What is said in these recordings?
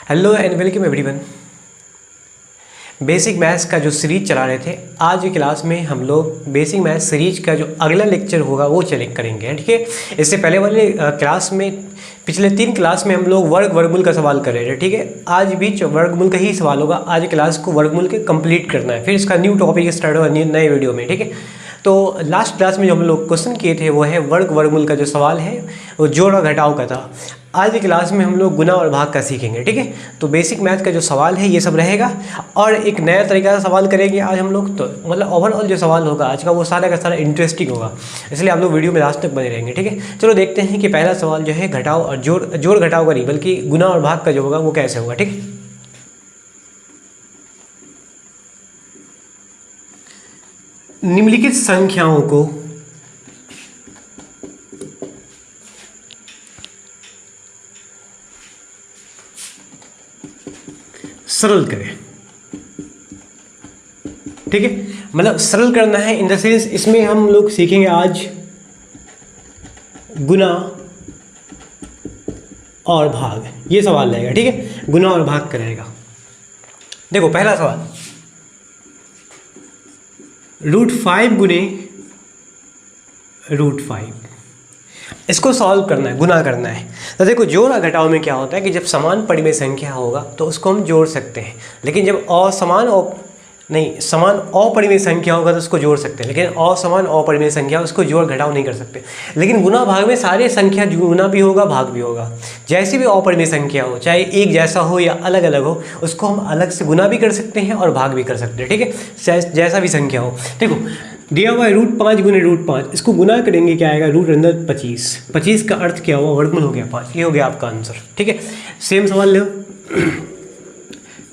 Hello and welcome everyone. Basic maths का जो series चला रहे थे, आज की क्लास में हम लोग बेसिक मैथ्स सीरीज का जो अगला लेक्चर होगा वो करेंगे। ठीक है, इससे पहले वाले क्लास में पिछले 3 क्लास में हम लोग वर्गमूल का सवाल कर रहे थे। ठीक है, आज भी वर्गमूल का ही सवाल होगा। आज क्लास को वर्गमूल के कंप्लीट करना है, फिर इसका न्यू टॉपिक स्टार्ट होगा नए वीडियो में। ठीक है, तो लास्ट क्लास में जो हम लोग क्वेश्चन किए थे वो है वर्गमूल का जो सवाल है वो जोड़ और घटाव का था। आज की क्लास में हम लोग गुना और भाग का सीखेंगे। ठीक है, तो बेसिक मैथ का जो सवाल है ये सब रहेगा और एक नया तरीका का सवाल करेंगे आज हम लोग। तो मतलब ओवरऑल जो सवाल होगा आज का वो सारा का सारा इंटरेस्टिंग होगा, इसलिए आप लोग वीडियो में लास्ट तक बने रहेंगे। ठीक है, चलो देखते हैं कि पहला सवाल जो है घटाव और जोड़ घटाव का नहीं बल्कि गुना और भाग का जो होगा वो कैसे होगा। ठीक है, निम्नलिखित संख्याओं को सरल करें। ठीक है, मतलब सरल करना है इन द सेंस इसमें हम लोग सीखेंगे आज गुना और भाग, ये सवाल रहेगा। ठीक है, गुना और भाग करेगा। देखो पहला सवाल, √5 गुने √5, इसको सॉल्व करना है, गुना करना है। तो देखो जोड़ और घटाव में क्या होता है कि जब समान परिमेय संख्या होगा तो उसको हम जोड़ सकते हैं, लेकिन जब समान अपरिमेय संख्या होगा तो उसको जोड़ सकते हैं, लेकिन असमान अपरिमेय संख्या उसको जोड़ घटाव नहीं कर सकते। लेकिन गुना भाग में सारे संख्या गुना भी होगा भाग भी होगा। जैसी भी अपरिमेय संख्या हो, चाहे एक जैसा हो या अलग अलग हो, उसको हम अलग से गुना भी कर सकते हैं और भाग भी कर सकते हैं। ठीक है, जैसा भी संख्या हो। देखो दिया हुआ है √5 गुने √5, इसको गुना करेंगे क्या आएगा √25। 25 का अर्थ क्या हुआ, वर्गमूल हो गया 5, ये हो गया आपका आंसर। ठीक है, सेम सवाल लो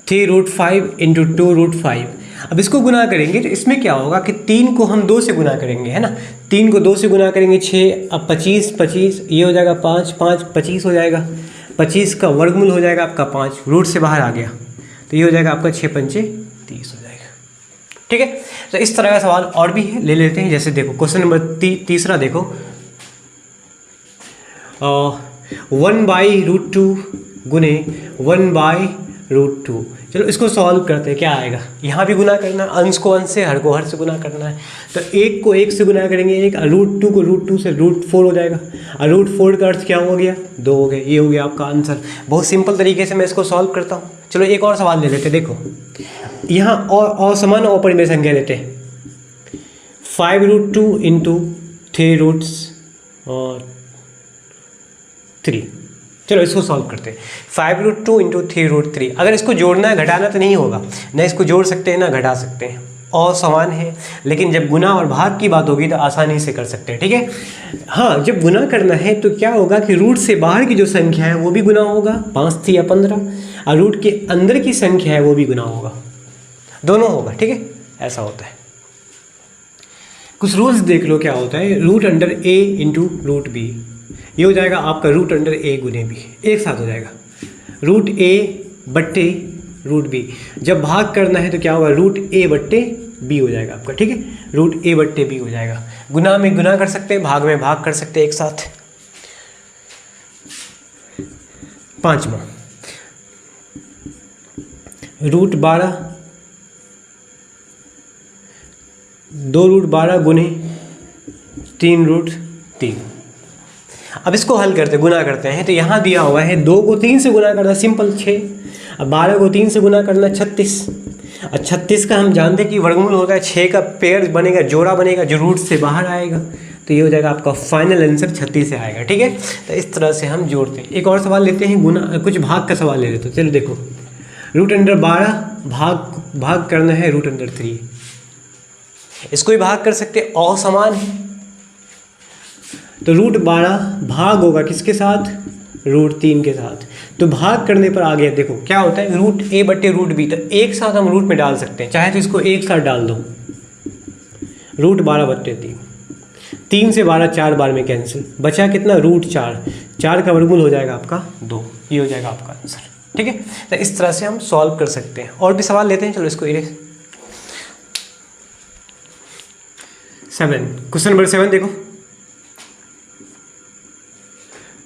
3√5 × 2√5। अब इसको गुना करेंगे तो इसमें क्या होगा कि 3 को हम 2 से गुना करेंगे, है ना। 3 को 2 से गुना करेंगे 6, अब 25 ये हो जाएगा 5 25 हो जाएगा। 25 का वर्गमूल हो जाएगा आपका 5, रूट से बाहर आ गया तो ये हो जाएगा आपका 6 पंचे 30 हो जाएगा। ठीक है, तो इस तरह का सवाल और भी है, ले लेते हैं। जैसे देखो क्वेश्चन नंबर तीसरा देखो, 1/√2 गुने 1/√2। चलो इसको सॉल्व करते हैं, क्या आएगा। यहाँ भी गुना करना है, अंश को अंश से, हर को हर से गुना करना है। तो 1 को 1 से गुना करेंगे, एक √2 को √2 से √4 हो जाएगा। और √4 का अर्थ क्या हो गया 2 हो गया। ये हो गया आपका आंसर। बहुत सिंपल तरीके से मैं इसको सॉल्व करता हूँ। चलो एक और सवाल ले लेते हैं। देखो यहाँ असमान अपरिमेय संख्या लेते हैं, 5√2 × 3√3। चलो इसको सॉल्व करते हैं। 5√2 × 3√3। अगर इसको जोड़ना है घटाना तो नहीं होगा, ना इसको जोड़ सकते हैं ना घटा सकते हैं, असमान है। लेकिन जब गुना और भाग की बात होगी तो आसानी से कर सकते हैं। ठीक है, हाँ जब गुना करना है तो क्या होगा कि रूट से बाहर की जो संख्या है वो भी गुना होगा, 5 थी या 15, और रूट के अंदर की संख्या है वो भी गुना होगा, दोनों होगा। ठीक है, ऐसा होता है। कुछ रूल्स देख लो क्या होता है। √a × √b, ये हो जाएगा आपका √a गुने b, एक साथ हो जाएगा √a/√b। जब भाग करना है तो क्या होगा √a/b हो जाएगा आपका। ठीक है, √a/b हो जाएगा। गुना में गुना कर सकते हैं, भाग में भाग कर सकते हैं एक साथ। पांचवा √12, 2√12 गुने 3√3। अब इसको हल करते गुना करते हैं। तो यहाँ दिया हुआ है 2 को 3 से गुना करना सिंपल 6, अब 12 को 3 से गुना करना 36। और 36 का हम जानते हैं कि वर्गमूल होता है 6 का पेयर बनेगा, जोड़ा बनेगा जो रूट से बाहर आएगा, तो ये हो जाएगा आपका फाइनल आंसर 36 से आएगा। ठीक है, तो इस तरह से हम जोड़ते हैं। एक और सवाल लेते हैं, गुना कुछ भाग का सवाल ले लेते हैं। चलो देखो √12 भाग करना है √3, इसको भी भाग कर सकते, असमान है तो √12 भाग होगा किसके साथ, √3 के साथ। तो भाग करने पर आ गया, देखो क्या होता है √a/√b, तो एक साथ हम रूट में डाल सकते हैं, चाहे तो इसको एक साथ डाल दो √12/3। 3 से 12 4 बार में कैंसिल, बचा कितना √4, 4 का वर्गमूल हो जाएगा आपका 2, ये हो जाएगा आपका आंसर। ठीक है, तो इस तरह से हम सॉल्व कर सकते हैं। और भी सवाल लेते हैं, चलो इसको इरेज। 7, क्वेश्चन नंबर 7 देखो,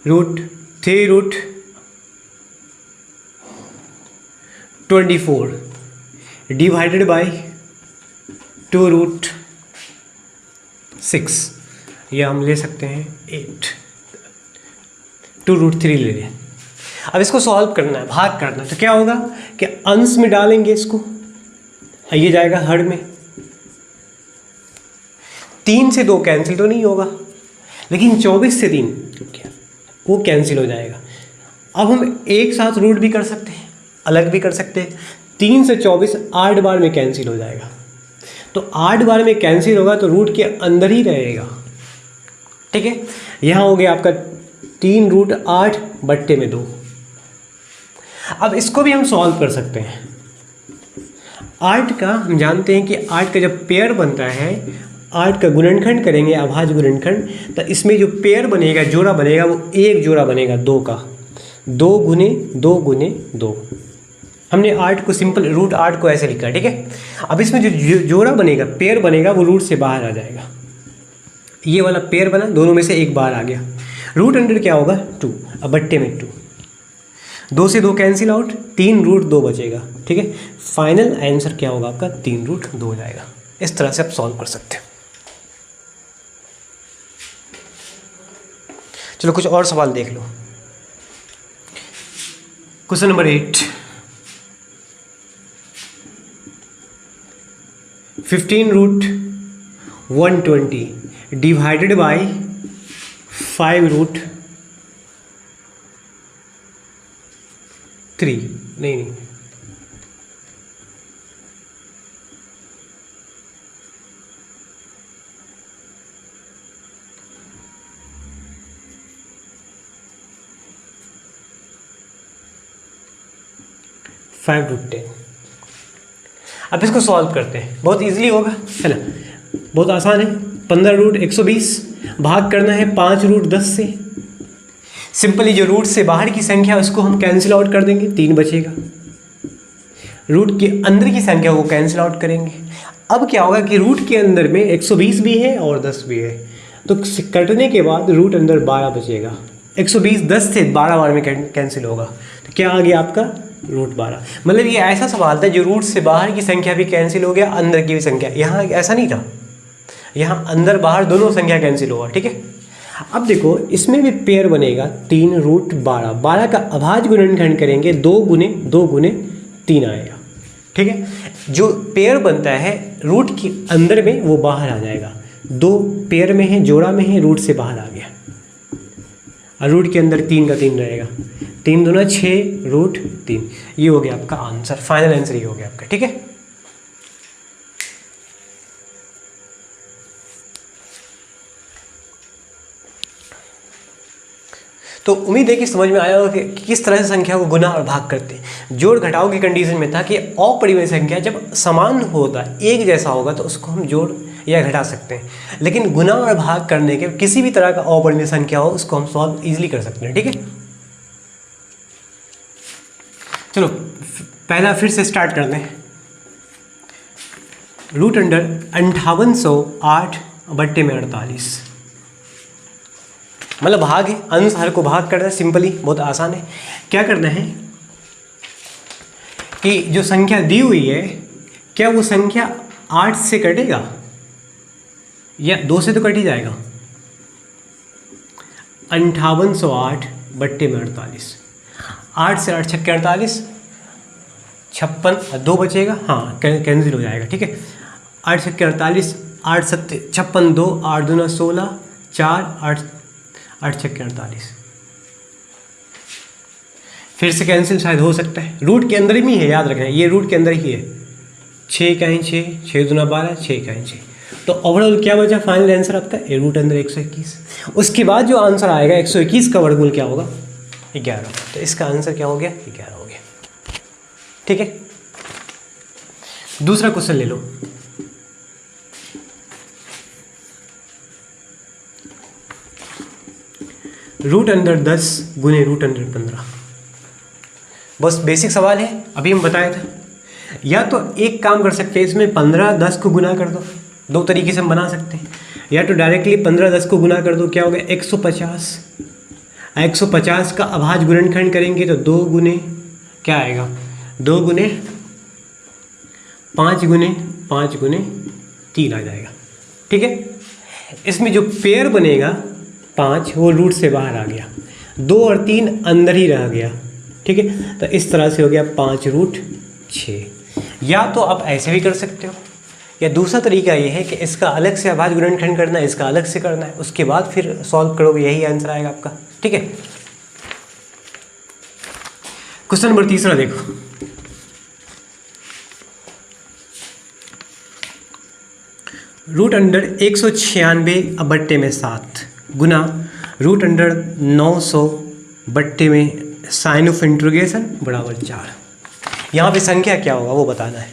√3 24 डिवाइडेड बाई 2√6, या हम ले सकते हैं 8, 2√3 ले लें। अब इसको सॉल्व करना है, भाग करना है, तो क्या होगा कि अंश में डालेंगे इसको, ये जाएगा हर में। 3 से 2 कैंसिल तो नहीं होगा, लेकिन 24 से 3 क्या वो कैंसिल हो जाएगा। अब हम एक साथ रूट भी कर सकते हैं, अलग भी कर सकते हैं। 3 से 24 8 बार में कैंसिल हो जाएगा, तो 8 बार में कैंसिल होगा तो रूट के अंदर ही रहेगा। ठीक है, यहाँ हो गया आपका 3√8 बट्टे में 2। अब इसको भी हम सॉल्व कर सकते हैं। 8 का हम जानते हैं कि 8 का जब पेयर बनता है, 8 का गुणनखंड करेंगे, अभाज्य गुणनखंड, तो इसमें जो पेयर बनेगा, जोड़ा बनेगा, वो एक जोड़ा बनेगा 2 का, 2 गुने 2 गुने 2। हमने 8 को सिंपल √8 को ऐसे लिखा है। ठीक है, अब इसमें जो जोड़ा बनेगा, पेयर बनेगा, वो रूट से बाहर आ जाएगा। ये वाला पेयर बना, दोनों में से एक बाहर आ गया। रूट अंडर क्या होगा 2, अब बट्टे में 2, 2 से 2 कैंसिल आउट, 3√2 बचेगा। ठीक है, फाइनल आंसर क्या होगा आपका 3√2 हो जाएगा। इस तरह से आप सॉल्व कर सकते हैं। चलो कुछ और सवाल देख लो। क्वेश्चन नंबर 8, 15√120 डिवाइडेड बाई 5√3, नहीं 5√10। अब इसको सॉल्व करते हैं, बहुत इजीली होगा, है ना, बहुत आसान है। 15√120 भाग करना है 5√10 से। सिंपली जो रूट से बाहर की संख्या उसको हम कैंसिल आउट कर देंगे, 3 बचेगा। रूट के अंदर की संख्या को कैंसिल आउट करेंगे। अब क्या होगा कि रूट के अंदर में 120 भी है और 10 भी है, तो कटने के बाद रूट अंदर 12 बचेगा। 120 10 से 12 बार में कैंसिल होगा, तो क्या आ गया आपका √12। मतलब ये ऐसा सवाल था जो रूट से बाहर की संख्या भी कैंसिल हो गया, अंदर की भी संख्या। यहाँ ऐसा नहीं था, यहाँ अंदर बाहर दोनों संख्या कैंसिल होगा। ठीक है, अब देखो इसमें भी पेयर बनेगा 3√12, 12 का अभाज्य गुणनखंड करेंगे, 2 गुने 2 गुने 3 आएगा। ठीक है, जो पेयर बनता है रूट के अंदर में वो बाहर आ जाएगा। 2 पेयर में है, जोड़ा में है, रूट से बाहर आ गया, और रूट के अंदर 3 का 3 रहेगा। 3 दूना 6 √3, ये हो गया आपका आंसर, फाइनल आंसर ये हो गया आपका। ठीक है, तो उम्मीद है कि समझ में आया होगा कि किस तरह से संख्या को गुना और भाग करते हैं। जोड़ घटाव की कंडीशन में था कि अपरिमेय संख्या जब समान होगा, एक जैसा होगा, तो उसको हम जोड़ या घटा सकते हैं। लेकिन गुना और भाग करने के किसी भी तरह का अपरिमेय संख्या हो, उसको हम सॉल्व इजीली कर सकते हैं। ठीक है, चलो पहला फिर से स्टार्ट करते हैं। रूट अंडर 5808 बट्टे में 48, मतलब भाग है, अंश हर को भाग करना है, सिंपली बहुत आसान है। क्या करना है कि जो संख्या दी हुई है, क्या वो संख्या 8 से कटेगा या 2 से तो कट ही जाएगा। 5808 बट्टे में 48, 8 से 8 छक्के 48, 56, 2 बचेगा, हाँ कैंसिल हो जाएगा। ठीक है, 8 छक्के 48, 8 सत्ते 56, 2 8 दूना 16, 4 8 छक्के 48, फिर से कैंसिल शायद हो सकता है। रूट के अंदर ही है, याद रखना, ये रूट के अंदर ही है। 6 का 6, 6 दूना 12, 6 का 6, तो ओवरऑल क्या बचा फाइनल आंसर आपका रूट अंदर 121। उसके बाद जो आंसर आएगा 121 का वर्गमूल क्या होगा 11, तो इसका आंसर क्या हो गया 11 हो गया। ठीक है, दूसरा क्वेश्चन ले लो। रूट अंडर 10 गुने रूट अंडर 15, बस बेसिक सवाल है, अभी हम बताया था। या तो एक काम कर सकते हैं, इसमें 15 10 को गुना कर दो, 2 तरीके से हम बना सकते हैं। या तो डायरेक्टली 15 10 को गुना कर दो, क्या हो गया 150। 150 का अभाज्य गुणनखंड करेंगे तो 2 गुने क्या आएगा 2 गुने 5 गुने 5 गुने 3 आ जाएगा। ठीक है, इसमें जो पेयर बनेगा 5 वो रूट से बाहर आ गया, 2 और 3 अंदर ही रह गया। ठीक है, तो इस तरह से हो गया 5√6। या तो आप ऐसे भी कर सकते हो, या दूसरा तरीका ये है कि इसका अलग से अभाज्य गुणनखंड करना है, इसका अलग से करना है, उसके बाद फिर सॉल्व करोगे, यही आंसर आएगा आपका। ठीक है, क्वेश्चन नंबर 3 देखो। √196/7 गुना √900/में साइन ऑफ इंट्रोगेशन बराबर 4। यहाँ पे संख्या क्या होगा वो बताना है।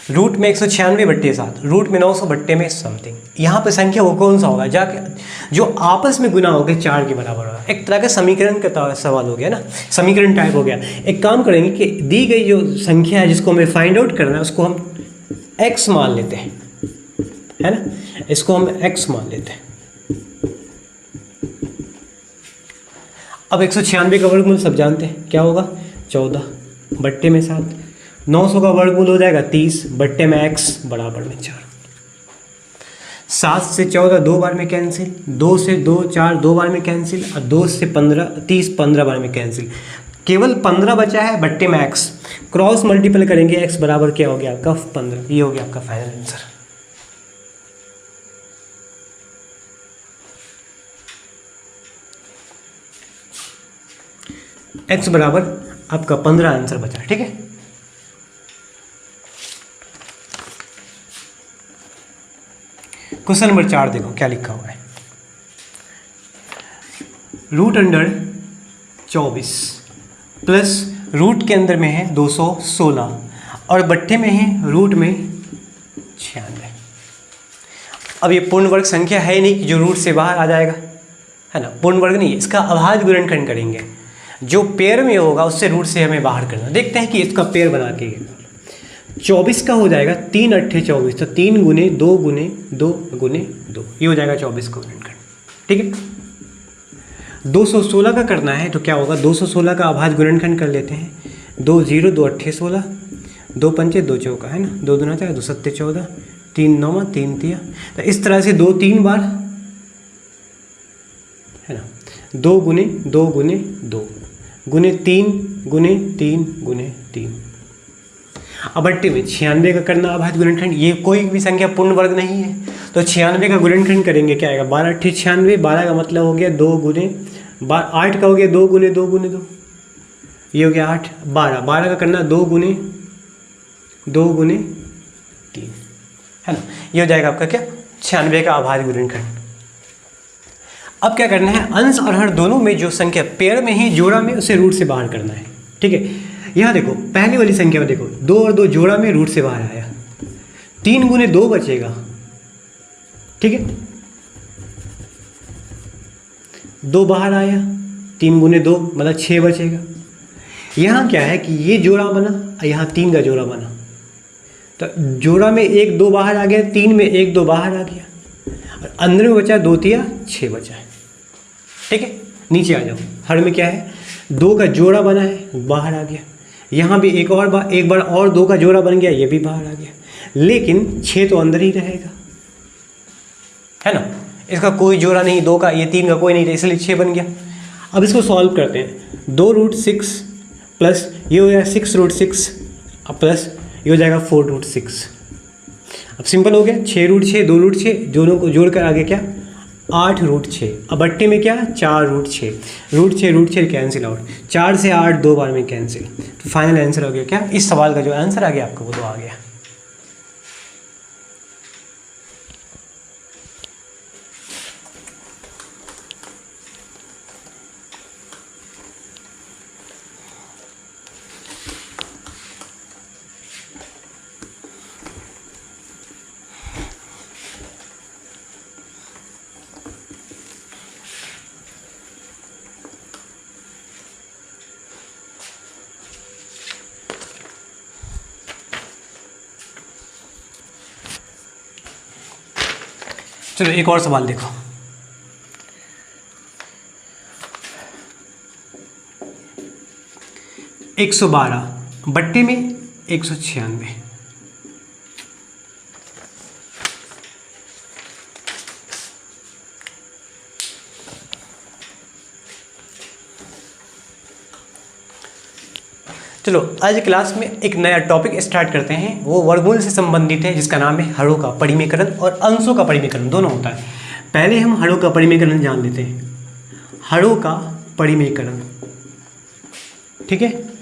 रूट में 196/7, रूट में 900 में समथिंग। यहाँ पे संख्या वो कौन सा होगा जाके जो आपस में गुना होकर 4 के बराबर होगा। एक तरह का समीकरण का सवाल हो गया ना, समीकरण टाइप हो गया। एक काम करेंगे कि दी गई जो संख्या है जिसको हमें फाइंड आउट करना है उसको हम x मान लेते हैं, है ना, इसको हम x मान लेते हैं। अब 196 का वर्गमूल सब जानते हैं क्या होगा, 14/7। 900 का वर्गमूल हो जाएगा 30/में x बराबर में 4। 7 से 14 2 बार में कैंसिल, 2 से 2 4 2 बार में कैंसिल, और 2 से 15 30 15 बार में कैंसिल। केवल 15 बचा है बट्टे में x, क्रॉस मल्टीपल करेंगे x बराबर क्या हो गया आपका 15। ये हो गया आपका फाइनल आंसर। x बराबर आपका 15 आंसर बचा। ठीक है, क्वेश्चन नंबर 4 देखो क्या लिखा हुआ है। √24 प्लस रूट के अंदर में है 216 और बट्टे में है रूट में 96। अब ये पूर्ण वर्ग संख्या है नहीं कि जो रूट से बाहर आ जाएगा, है ना, पूर्ण वर्ग नहीं। इसका अभाज्य गुणनखंड करेंगे, जो पेयर में होगा उससे रूट से हमें बाहर करना। देखते हैं कि इसका पेयर बना के 24 का हो जाएगा 3 8 24, तो 3 गुने 2 गुने 2 गुने 2, ये हो जाएगा 24 का गुणनखंड। ठीक है, 216 का करना है तो क्या होगा, 216 का अभाज्य गुणनखंड कर लेते हैं। 2 0 2 8 16, 2 पंचे 2 चौका, है ना, 2 दूना 4 2 सत्ते 14, 3 9 3 3। तो इस तरह से 2 3 बार, है ना, 2 गुने 2 गुने 2 गुने 3 गुने 3 गुने 3। अब बट्टे में 96 का करना अभाज्य गुणनखंड। ये कोई भी संख्या पूर्ण वर्ग नहीं है, तो 96 का गुणनखंड करेंगे क्या आएगा, 12 8 96। 12 का मतलब हो गया 2 गुने 8 का हो गया 2 गुने 2 गुने 2, ये हो गया 8। 12 का करना 2 गुने 3, है ना, ये हो जाएगा आपका क्या 96 का अभाज्य गुणनखंड। अब क्या करना है, अंश और हर दोनों में जो संख्या पेयर में ही जोड़ा में उसे रूट से बाहर करना है। ठीक है, यहाँ देखो पहली वाली संख्या में देखो 2 और 2 जोड़ा में रूट से बाहर आया, 3 गुने 2 बचेगा। ठीक है, 2 बाहर आया, 3 गुने 2 मतलब 6 बचेगा। यहाँ क्या है कि ये जोड़ा बना, यहाँ 3 का जोड़ा बना, तो जोड़ा में 1 2 बाहर आ गया, 3 में 1 2 बाहर आ गया, और अंदर में बचा 2 3 6 बचा है। ठीक है, नीचे आ जाओ, हर में क्या है 2 का जोड़ा बना है, बाहर आ गया। यहाँ भी एक बार और 2 का जोड़ा बन गया, ये भी बाहर आ गया, लेकिन 6 तो अंदर ही रहेगा, है ना, इसका कोई जोड़ा नहीं 2 का, ये 3 का कोई नहीं था, इसलिए 6 बन गया। अब इसको सॉल्व करते हैं। 2√6 प्लस ये हो जाएगा 6√6 प्लस ये हो जाएगा 4√6। अब सिंपल हो गया, 6√6 2√6 दोनों को जोड़कर आगे क्या 8√6। अब बट्टे में क्या 4√6, √6 कैंसिल आउट, 4 से 8 2 बार में कैंसिल। तो फाइनल आंसर हो गया क्या, इस सवाल का जो आंसर आ गया आपको वो तो आ गया। चलो एक और सवाल देखो। एक 112 बट्टे में 196। चलो आज क्लास में एक नया टॉपिक स्टार्ट करते हैं, वो वर्गमूल से संबंधित है, जिसका नाम है हरों का परिमेयकरण और अंशों का परिमेयकरण, दोनों होता है। पहले हम हरों का परिमेयकरण जान लेते हैं। हरों का परिमेयकरण, ठीक है,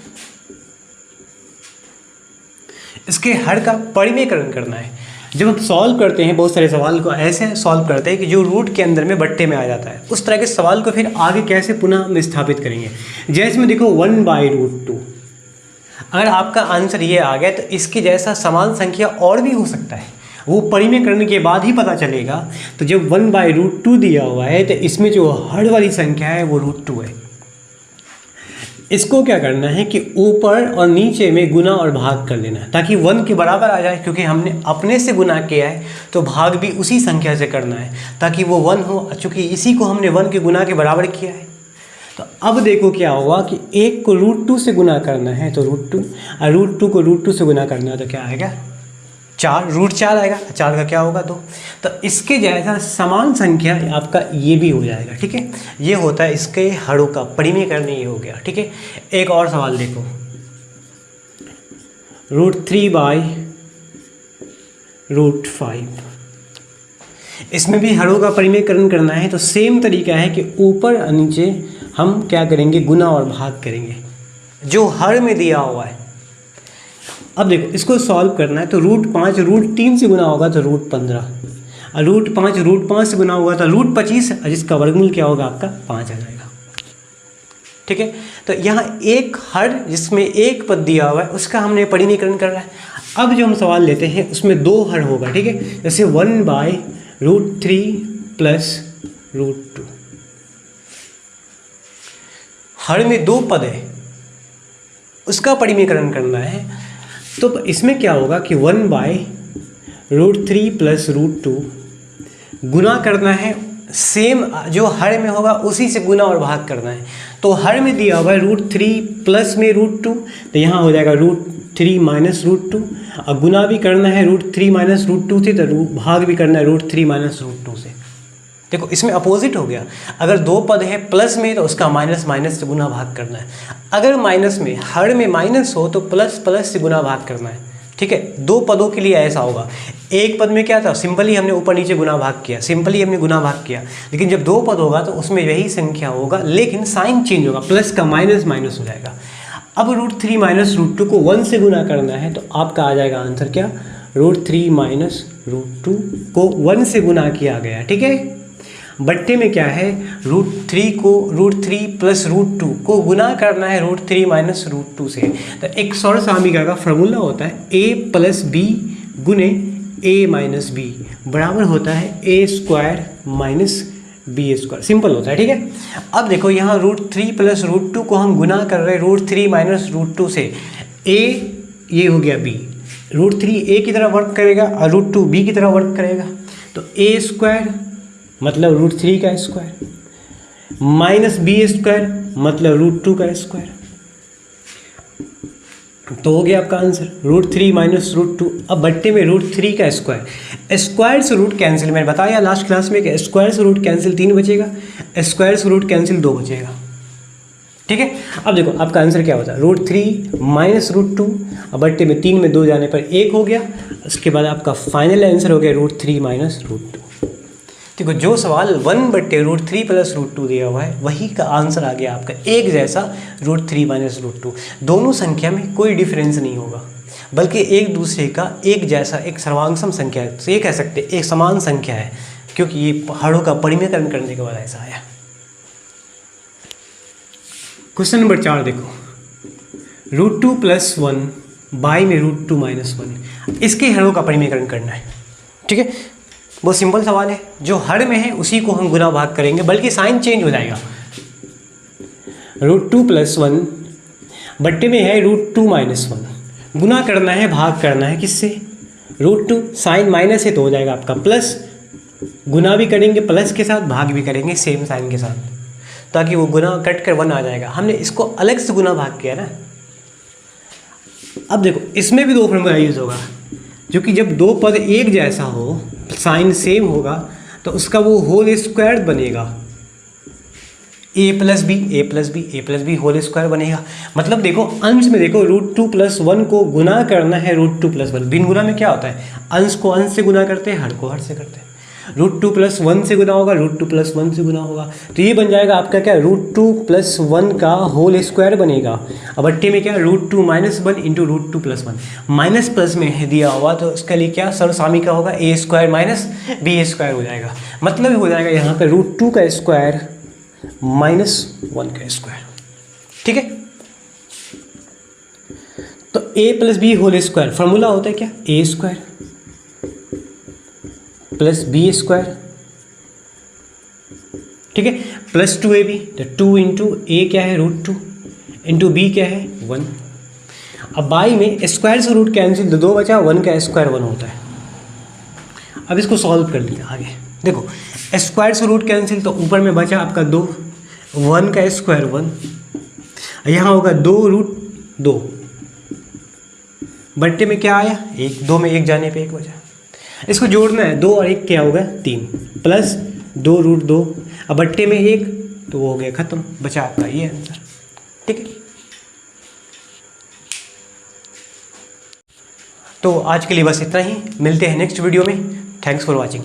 इसके हर का परिमेयकरण करना है। जब हम सॉल्व करते हैं बहुत सारे सवाल को ऐसे सॉल्व करते हैं कि जो रूट के अंदर में बट्टे में आ जाता है, उस तरह के सवाल को फिर आगे कैसे पुनः विस्थापित करेंगे। जैसे में देखो 1/√2, अगर आपका आंसर ये आ गया तो इसके जैसा समान संख्या और भी हो सकता है, वो परिमेयकरण के बाद ही पता चलेगा। तो जब 1/√2 दिया हुआ है तो इसमें जो हर वाली संख्या है वो √2 है। इसको क्या करना है कि ऊपर और नीचे में गुना और भाग कर लेना है ताकि 1 के बराबर आ जाए, क्योंकि हमने अपने से गुना किया है तो भाग भी उसी संख्या से करना है ताकि वो 1 हो, चूँकि इसी को हमने 1 के गुना के बराबर किया है। तो अब देखो क्या होगा कि 1 को √2 से गुना करना है तो √2, और √2 को √2 से गुना करना है तो क्या आएगा 4, √4 आएगा। 4 का क्या होगा 2। तो इसके जैसा समान संख्या आपका ये भी हो जाएगा, ठीक है। ये होता है इसके हरों का परिमेयकरण, ये हो गया, ठीक है। एक और सवाल देखो, √3/√5, इसमें भी हरों का परिमेयकरण करना है। तो सेम तरीका है कि ऊपर और नीचे हम क्या करेंगे, गुना और भाग करेंगे जो हर में दिया हुआ है। अब देखो इसको सॉल्व करना है तो √5 √3 से गुना होगा तो √15, और √5 √5 से गुना होगा तो √25, जिसका वर्गमूल क्या होगा आपका 5 आ जाएगा, ठीक है। तो यहाँ एक हर जिसमें एक पद दिया हुआ है उसका हमने परिमेयकरण कर रहा है। अब जो हम सवाल लेते हैं उसमें 2 हर होगा, ठीक है। जैसे 1/√3 + √2, हर में 2 पद है, उसका परिमेयकरण करना है। तो इसमें क्या होगा कि 1/√3 + √2 गुना करना है, सेम जो हर में होगा उसी से गुना और भाग करना है। तो हर में दिया हुआ है √3 प्लस में √2, तो यहाँ हो जाएगा √3 - √2, और गुना भी करना है √3 - √2 से, तो भाग भी करना है √3 - √2 से। देखो इसमें अपोजिट हो गया, अगर 2 पद है प्लस में तो उसका माइनस से गुना भाग करना है, अगर माइनस में हर में माइनस हो तो प्लस से गुना भाग करना है, ठीक है। 2 पदों के लिए ऐसा होगा। एक पद में क्या था, सिंपली हमने ऊपर नीचे गुना भाग किया, सिंपली हमने गुना भाग किया, लेकिन जब 2 पद होगा तो उसमें यही संख्या होगा, लेकिन साइन चेंज होगा, प्लस का माइनस हो जाएगा। अब √3 - √2 को 1 से गुना करना है तो आपका आ जाएगा आंसर क्या, √3 - √2 को 1 से गुना किया गया, ठीक है। बट्टे में क्या है, √3 को √3 + √2 को गुना करना है √3 - √2 से। तो एक सौर सामिका का फॉर्मूला होता है a + b गुने a - b बराबर होता है a² - b², सिंपल होता है, ठीक है। अब देखो यहाँ √3 + √2 को हम गुना कर रहे हैं √3 - √2 से, a ये हो गया b, √3 a की तरह वर्क करेगा और √2 b की तरह वर्क करेगा, तो a² मतलब √3 का स्क्वायर माइनस b² मतलब √2 का स्क्वायर, तो हो गया आपका आंसर √3 - √2। अब बट्टे में √3 का स्क्वायर, स्क्वायर से रूट कैंसिल, मैंने बताया लास्ट क्लास में कि स्क्वायर से रूट कैंसिल 3 बचेगा, स्क्वायर से रूट कैंसिल 2 बचेगा, ठीक है। अब देखो आपका आंसर क्या होता है, √3 - √2, अब बट्टे में 3 में 2 जाने पर 1 हो गया, उसके बाद आपका फाइनल आंसर हो गया √3 - √2। देखो जो सवाल 1/√3 + √2 दिया हुआ है वही का आंसर आ गया आपका एक जैसा √3 - √2। दोनों संख्या में कोई डिफरेंस नहीं होगा, बल्कि एक दूसरे का एक जैसा एक सर्वांगसम संख्या है, तो ये कह सकते एक समान संख्या है, क्योंकि ये हरों का परिमेयकरण करने के बाद ऐसा आया। क्वेश्चन नंबर 4 देखो, √2 + 1 बाई में √2 - 1, इसके हरों का परिमेयकरण करना है, ठीक है। बहुत सिंपल सवाल है, जो हर में है उसी को हम गुना भाग करेंगे, बल्कि साइन चेंज हो जाएगा। √2 + 1 बट्टे में है √2 - 1, गुना करना है भाग करना है किससे, √2, साइन माइनस है तो हो जाएगा आपका प्लस, गुना भी करेंगे प्लस के साथ, भाग भी करेंगे सेम साइन के साथ, ताकि वो गुना कट कर 1 आ जाएगा। हमने इसको अलग से गुना भाग किया ना, अब देखो इसमें भी दो फॉर्मूला यूज़ होगा, जो कि जब दो पद एक जैसा हो, साइन सेम होगा, तो उसका वो होल स्क्वायर बनेगा, ए प्लस बी होल स्क्वायर बनेगा। मतलब देखो अंश में देखो √2 + 1 को गुना करना है √2 + 1। बिन गुना में क्या होता है, अंश को अंश से गुना करते हैं, हर को हर से करते हैं। √2 + 1 से गुना होगा, √2 + 1 से गुना होगा, तो ये बन जाएगा आपका क्या, √2 + 1 का होल स्क्वायर बनेगा। अब अट्ठे में क्या, √2 - 1 × √2 + 1, माइनस प्लस में है दिया हुआ, तो इसके लिए क्या सर्वसामी का होगा, a² - b² हो जाएगा। मतलब हो जाएगा यहाँ पे √2 का स्क्वायर -1 का स्क्वायर। ठीक है, तो a + b whole square formula होता है क्या, a² + b², ठीक है, प्लस 2ab, तो 2 × a क्या है √2 × b क्या है 1। अब बाई में स्क्वायर से रूट कैंसिल, तो 2 बचा, 1 का स्क्वायर 1 होता है। अब इसको सॉल्व कर लिया आगे, देखो स्क्वायर से रूट कैंसिल, तो ऊपर में बचा आपका 2, 1 का स्क्वायर 1, यहाँ होगा 2√2, बट्टे में क्या आया 1, 2 में 1 जाने पे 1 बचा। इसको जोड़ना है, 2 और 1 क्या होगा 3, प्लस 2√2, अब बट्टे में 1, तो वो हो गया खत्म, बचा आपका ये आंसर। ठीक है, तो आज के लिए बस इतना ही, मिलते हैं नेक्स्ट वीडियो में। Thanks for watching.